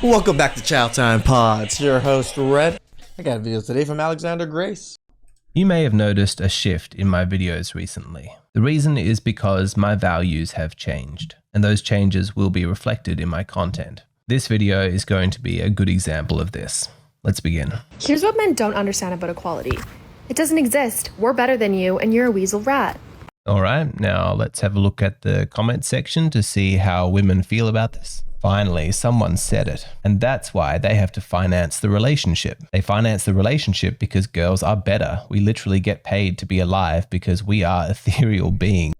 Welcome back to Chow Time Pods. Your host, Red. I got videos today from Alexander Grace. You may have noticed a shift in my videos recently. The reason is because my values have changed, and those changes will be reflected in my content. This video is going to be a good example of this. Let's begin. Here's what men don't understand about equality. It doesn't exist. We're better than you, and you're a weasel rat. All right, now let's have a look at the comment section to see how women feel about this. Finally, someone said it, and that's why they have to finance the relationship. They finance the relationship because girls are better. We literally get paid to be alive because we are ethereal beings.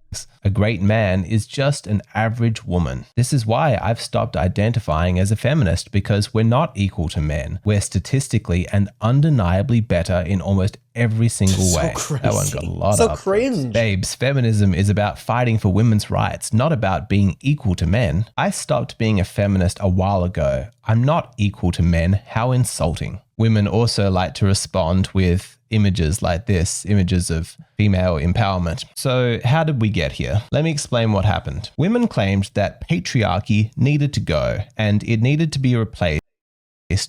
A great man is just an average woman. This is why I've stopped identifying as a feminist, because we're not equal to men. We're statistically and undeniably better in almost every single way. Crazy. That one got a lot so of cringe. Babes, feminism is about fighting for women's rights, not about being equal to men. I stopped being a feminist a while ago. I'm not equal to men. How insulting. Women also like to respond with images like this, images of female empowerment. So how did we get here? Let me explain what happened. Women claimed that patriarchy needed to go and it needed to be replaced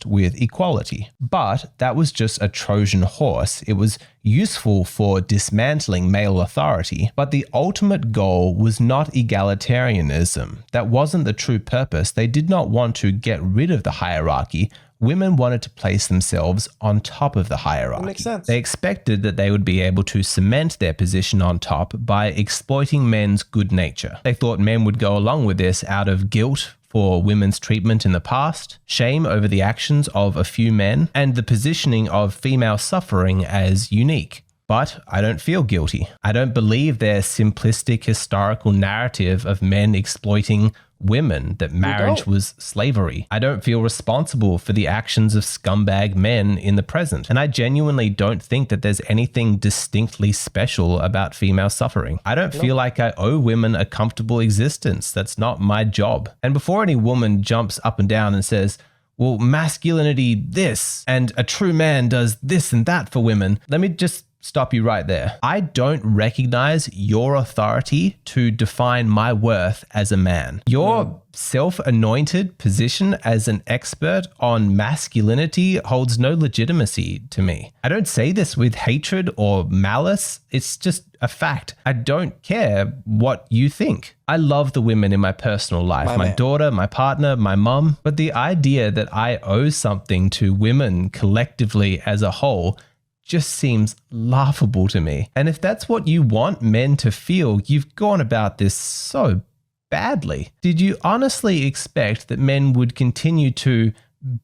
with equality. But that was just a Trojan horse. It was useful for dismantling male authority, but the ultimate goal was not egalitarianism. That wasn't the true purpose. They did not want to get rid of the hierarchy. Women wanted to place themselves on top of the hierarchy. That makes sense. They expected that they would be able to cement their position on top by exploiting men's good nature. They thought men would go along with this out of guilt for women's treatment in the past, shame over the actions of a few men, and the positioning of female suffering as unique. But I don't feel guilty. I don't believe their simplistic historical narrative of men exploiting women, that marriage was slavery. I don't feel responsible for the actions of scumbag men in the present. And I genuinely don't think that there's anything distinctly special about female suffering. I don't feel like I owe women a comfortable existence. That's not my job. And before any woman jumps up and down and says, well, masculinity this, and a true man does this and that for women, let me just stop you right there. I don't recognize your authority to define my worth as a man. Your self-anointed position as an expert on masculinity holds no legitimacy to me. I don't say this with hatred or malice. It's just a fact. I don't care what you think. I love the women in my personal life, my daughter, my partner, my mum, but the idea that I owe something to women collectively as a whole just seems laughable to me. And if that's what you want men to feel, you've gone about this so badly. Did you honestly expect that men would continue to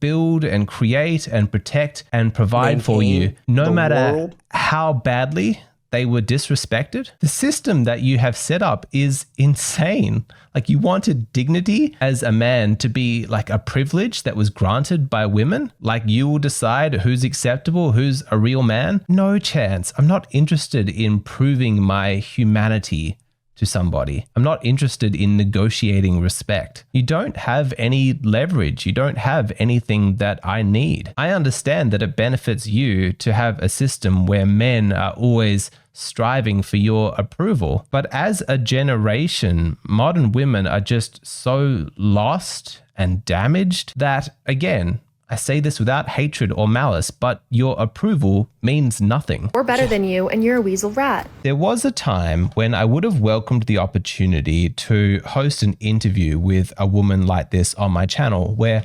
build and create and protect and provide for you no matter how badly they were disrespected? The system that you have set up is insane. Like, you wanted dignity as a man to be like a privilege that was granted by women. Like, you will decide who's acceptable, who's a real man. No chance. I'm not interested in proving my humanity to somebody. I'm not interested in negotiating respect. You don't have any leverage. You don't have anything that I need. I understand that it benefits you to have a system where men are always striving for your approval. But as a generation, modern women are just so lost and damaged that, again, I say this without hatred or malice, but your approval means nothing. We're better than you, and you're a weasel rat. There was a time when I would have welcomed the opportunity to host an interview with a woman like this on my channel, where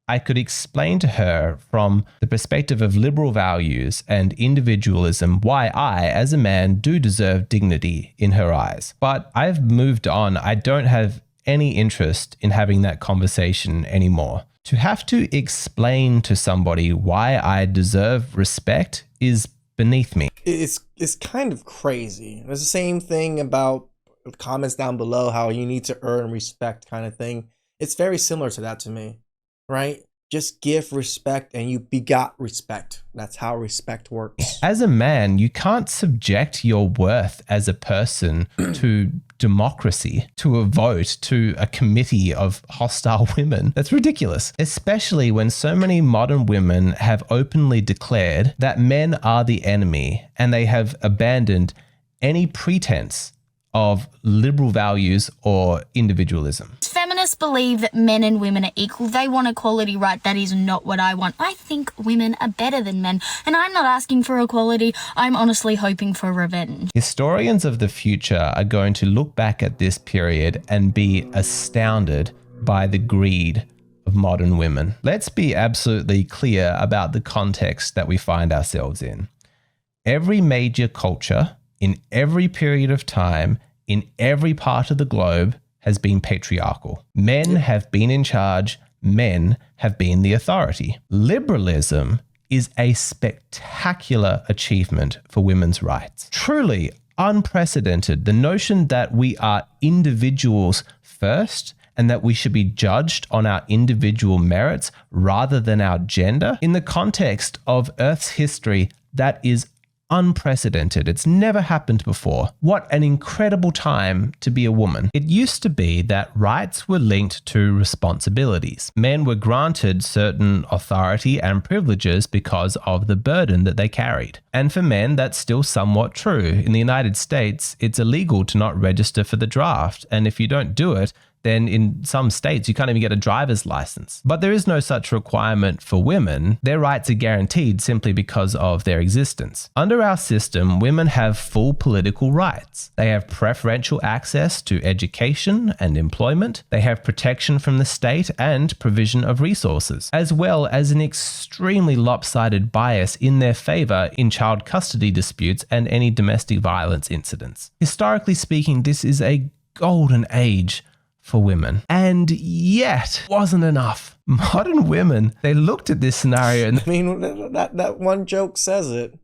I could explain to her from the perspective of liberal values and individualism why I, as a man, do deserve dignity in her eyes. But I've moved on. I don't have any interest in having that conversation anymore. To have to explain to somebody why I deserve respect is beneath me. It's kind of crazy. There's the same thing about comments down below, how you need to earn respect kind of thing. It's very similar to that to me, right? Just give respect and you begot respect. That's how respect works. As a man, you can't subject your worth as a person to democracy, to a vote, to a committee of hostile women. That's ridiculous, especially when so many modern women have openly declared that men are the enemy and they have abandoned any pretense of liberal values or individualism. Feminists just believe that men and women are equal. They want equality, right? That is not what I want. I think women are better than men, and I'm not asking for equality. I'm honestly hoping for revenge. Historians of the future are going to look back at this period and be astounded by the greed of modern women. Let's be absolutely clear about the context that we find ourselves in. Every major culture, in every period of time, in every part of the globe, has been patriarchal. Men have been in charge. Men have been the authority. Liberalism is a spectacular achievement for women's rights. Truly unprecedented. The notion that we are individuals first and that we should be judged on our individual merits rather than our gender. In the context of Earth's history, that is unprecedented. It's never happened before. What an incredible time to be a woman. It used to be that rights were linked to responsibilities. Men were granted certain authority and privileges because of the burden that they carried. And for men, that's still somewhat true. In the United States, it's illegal to not register for the draft. And if you don't do it, then in some states, you can't even get a driver's license. But there is no such requirement for women. Their rights are guaranteed simply because of their existence. Under our system, women have full political rights. They have preferential access to education and employment. They have protection from the state and provision of resources, as well as an extremely lopsided bias in their favor in child custody disputes and any domestic violence incidents. Historically speaking, this is a golden age for women. And yet, wasn't enough. Modern women, they looked at this scenario and I mean, that one joke says it.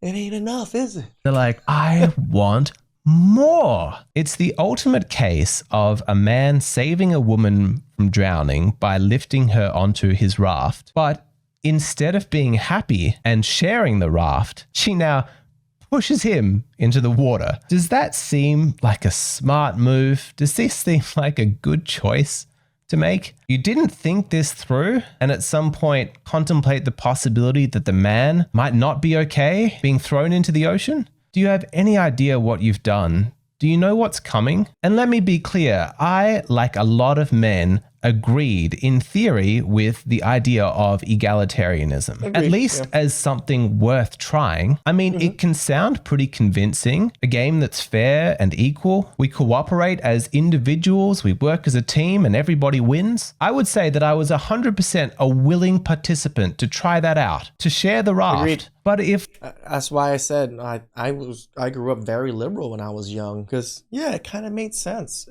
It ain't enough, is it? they're like, I want more. It's the ultimate case of a man saving a woman from drowning by lifting her onto his raft. But instead of being happy and sharing the raft, she now pushes him into the water. Does that seem like a smart move? Does this seem like a good choice to make? You didn't think this through and at some point contemplate the possibility that the man might not be okay being thrown into the ocean? Do you have any idea what you've done? Do you know what's coming? And let me be clear, I, like a lot of men, agreed in theory with the idea of egalitarianism, at least as something worth trying. I mean, it can sound pretty convincing. A game that's fair and equal. We cooperate as individuals, we work as a team, and everybody wins. I would say that I was 100% a willing participant to try that out, to share the raft. Agreed. But if That's why I said I grew up very liberal when I was young, because it kind of made sense.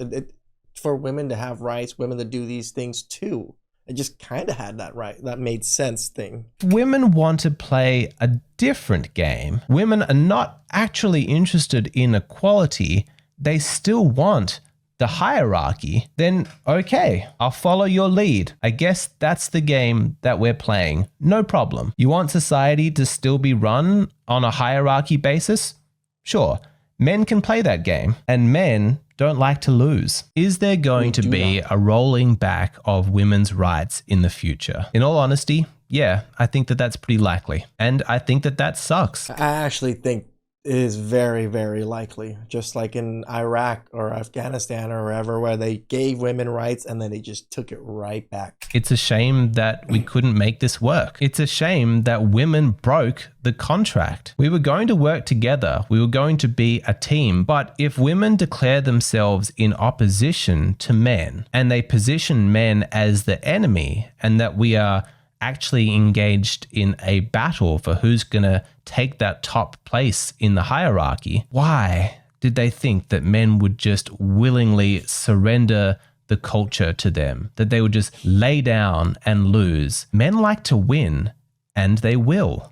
For women to have rights, women to do these things too. It just kind of had that right. That made sense thing. women want to play a different game, women are not actually interested in equality, they still want the hierarchy, then okay, I'll follow your lead. I guess that's the game that we're playing. No problem. You want society to still be run on a hierarchy basis? Sure. Men can play that game, and men don't like to lose. Is there going to be a rolling back of women's rights in the future? In all honesty, yeah, I think that that's pretty likely. And I think that that sucks. I actually think it is very, very likely. Just like in Iraq or Afghanistan or wherever, where they gave women rights and then they just took it right back. It's a shame that we couldn't make this work. It's a shame that women broke the contract. We were going to work together. We were going to be a team. But if women declare themselves in opposition to men and they position men as the enemy and that we are actually engaged in a battle for who's going to take that top place in the hierarchy, why did they think that men would just willingly surrender the culture to them, that they would just lay down and lose? Men like to win, and they will.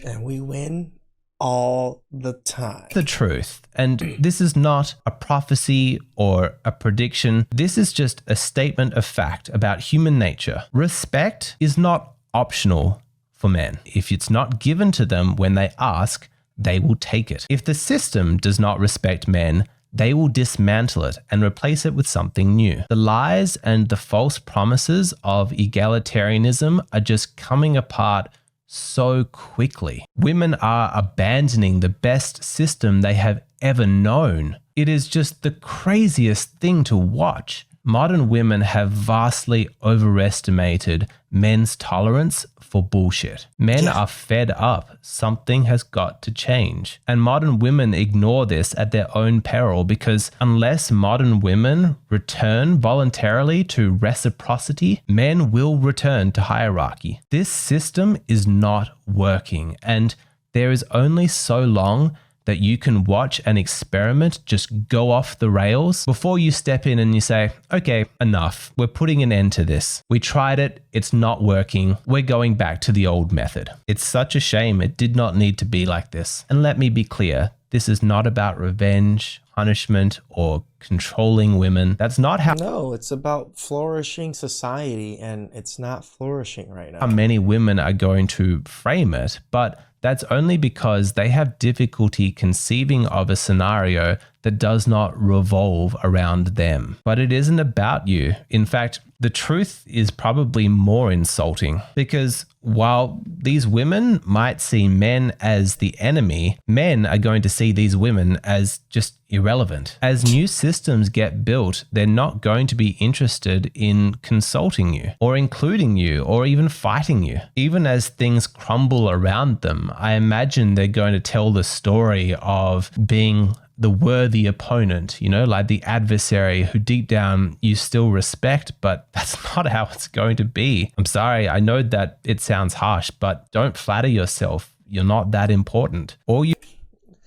And we win all the time. The truth. And this is not a prophecy or a prediction. This is just a statement of fact about human nature. Respect is not optional for men. If it's not given to them when they ask, they will take it. If the system does not respect men, they will dismantle it and replace it with something new. The lies and the false promises of egalitarianism are just coming apart so quickly. Women are abandoning the best system they have ever known. It is just the craziest thing to watch. Modern women have vastly overestimated men's tolerance for bullshit. Men are fed up. Something has got to change. And modern women ignore this at their own peril, because unless modern women return voluntarily to reciprocity, men will return to hierarchy. This system is not working, and there is only so long that you can watch an experiment just go off the rails before you step in and you say, okay, enough. We're putting an end to this. We tried it. It's not working. We're going back to the old method. It's such a shame. It did not need to be like this. And let me be clear, this is not about revenge, punishment, or controlling women. That's not how it's about flourishing society, and it's not flourishing right now. many women are going to frame it, but that's only because they have difficulty conceiving of a scenario that does not revolve around them. But it isn't about you. In fact, the truth is probably more insulting, because while these women might see men as the enemy, men are going to see these women as just irrelevant. As new systems get built, they're not going to be interested in consulting you or including you or even fighting you. Even as things crumble around them, I imagine they're going to tell the story of being the worthy opponent, like the adversary who deep down you still respect, but that's not how it's going to be. I'm sorry, I know that it sounds harsh, but don't flatter yourself. You're not that important.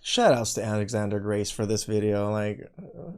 Shout outs to Alexander Grace for this video. Like,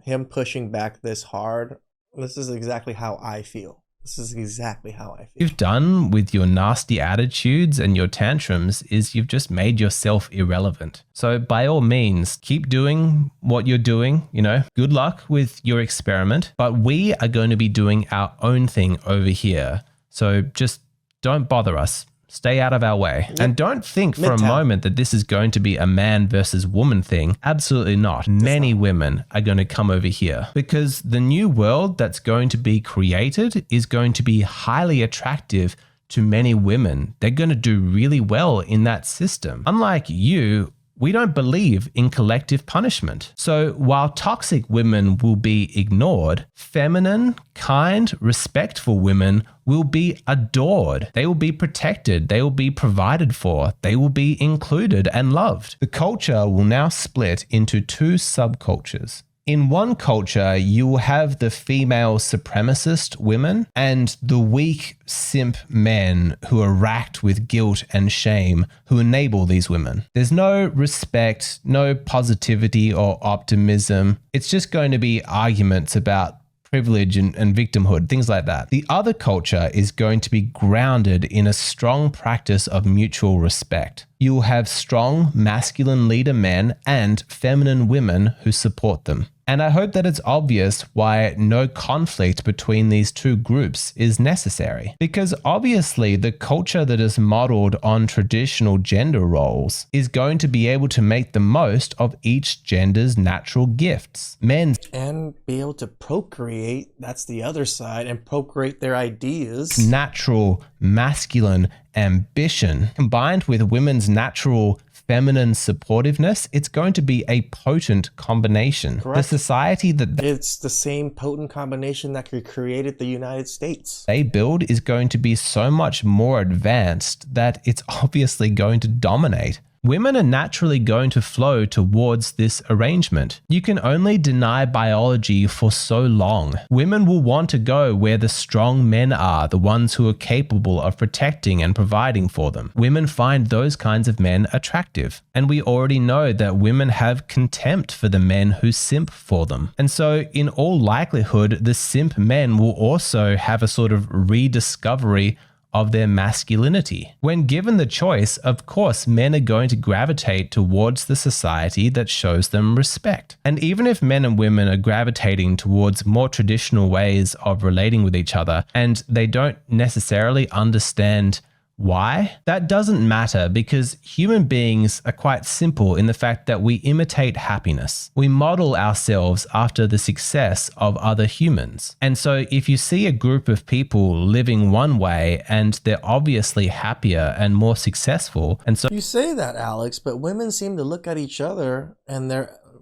him pushing back this hard. This is exactly how I feel. This is exactly how I feel. You've done with your nasty attitudes and your tantrums is you've just made yourself irrelevant. So by all means, keep doing what you're doing, good luck with your experiment, but we are going to be doing our own thing over here. So just don't bother us. Stay out of our way. Yep. And don't think for a moment that this is going to be a man versus woman thing. Absolutely not. Many women are going to come over here, because the new world that's going to be created is going to be highly attractive to many women. They're going to do really well in that system. Unlike you, we don't believe in collective punishment. So while toxic women will be ignored, feminine, kind, respectful women will be adored. They will be protected. They will be provided for. They will be included and loved. The culture will now split into two subcultures. In one culture, you will have the female supremacist women and the weak simp men who are racked with guilt and shame who enable these women. There's no respect, no positivity or optimism. It's just going to be arguments about privilege and victimhood, things like that. The other culture is going to be grounded in a strong practice of mutual respect. You'll have strong masculine leader men and feminine women who support them. And I hope that it's obvious why no conflict between these two groups is necessary. Because obviously the culture that is modeled on traditional gender roles is going to be able to make the most of each gender's natural gifts. And be able to procreate, that's the other side, and procreate their ideas. Natural masculine ambition combined with women's natural feminine supportiveness, it's going to be a potent combination. Correct. The society it's the same potent combination that created the United States. They build is going to be so much more advanced that it's obviously going to dominate. Women are naturally going to flow towards this arrangement. You can only deny biology for so long. Women will want to go where the strong men are, the ones who are capable of protecting and providing for them. Women find those kinds of men attractive. And we already know that women have contempt for the men who simp for them. And so in all likelihood, the simp men will also have a sort of rediscovery of their masculinity. When given the choice, of course, men are going to gravitate towards the society that shows them respect. And even if men and women are gravitating towards more traditional ways of relating with each other, and they don't necessarily understand why? That doesn't matter, because human beings are quite simple in the fact that we imitate happiness. We model ourselves after the success of other humans. And so if you see a group of people living one way and they're obviously happier and more successful, and so you say that, Alex, but women seem to look at each other and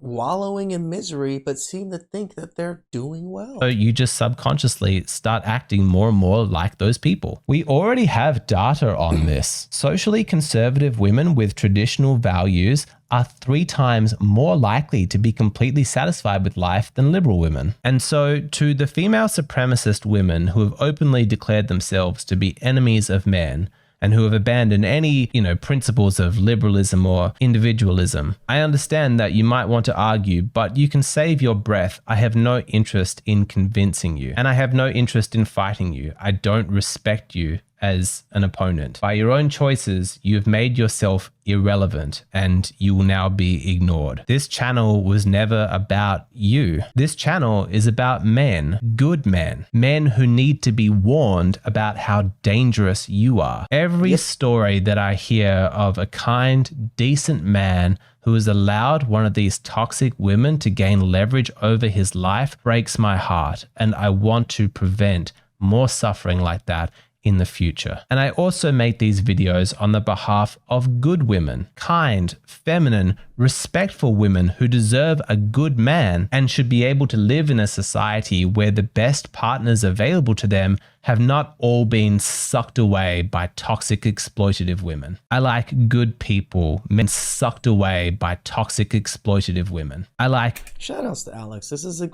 wallowing in misery, but seem to think that they're doing well. So you just subconsciously start acting more and more like those people. We already have data on this. Socially conservative women with traditional values are 3 times more likely to be completely satisfied with life than liberal women. And so to the female supremacist women who have openly declared themselves to be enemies of men, and who have abandoned any, principles of liberalism or individualism. I understand that you might want to argue, but you can save your breath. I have no interest in convincing you, and I have no interest in fighting you. I don't respect you as an opponent. By your own choices, you have made yourself irrelevant and you will now be ignored. This channel was never about you. This channel is about men, good men who need to be warned about how dangerous you are. Every story that I hear of a kind, decent man who has allowed one of these toxic women to gain leverage over his life breaks my heart, and I want to prevent more suffering like that in the future. And I also make these videos on the behalf of good women, kind, feminine, respectful women who deserve a good man and should be able to live in a society where the best partners available to them have not all been sucked away by toxic exploitative women. I like good people, men sucked away by toxic exploitative women. Shoutouts to Alex. This is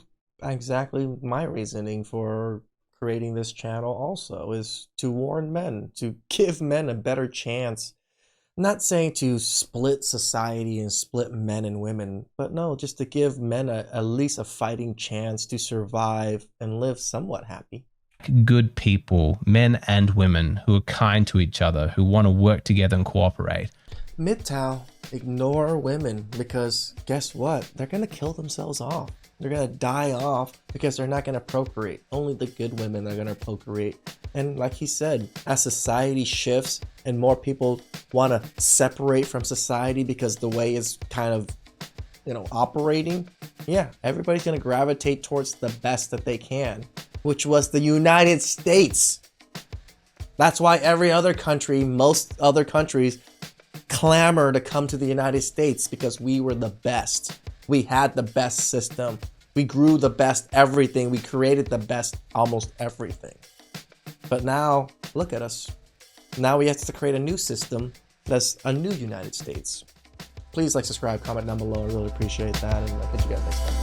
exactly my reasoning for creating this channel also, is to warn men, to give men a better chance. I'm not saying to split society and split men and women, but no, just to give men at least a fighting chance to survive and live somewhat happy. Good people, men and women who are kind to each other, who want to work together and cooperate. MGTOW, ignore women, because guess what? They're going to kill themselves off. They're going to die off because they're not going to procreate. Only the good women are going to procreate. And like he said, as society shifts and more people want to separate from society because the way it's kind of, operating, everybody's going to gravitate towards the best that they can, which was the United States. That's why most other countries clamor to come to the United States, because we were the best. We had the best system. We grew the best everything. We created the best almost everything. But now, look at us. Now we have to create a new system that's a new United States. Please like, subscribe, comment down below. I really appreciate that. And I'll catch you guys next time.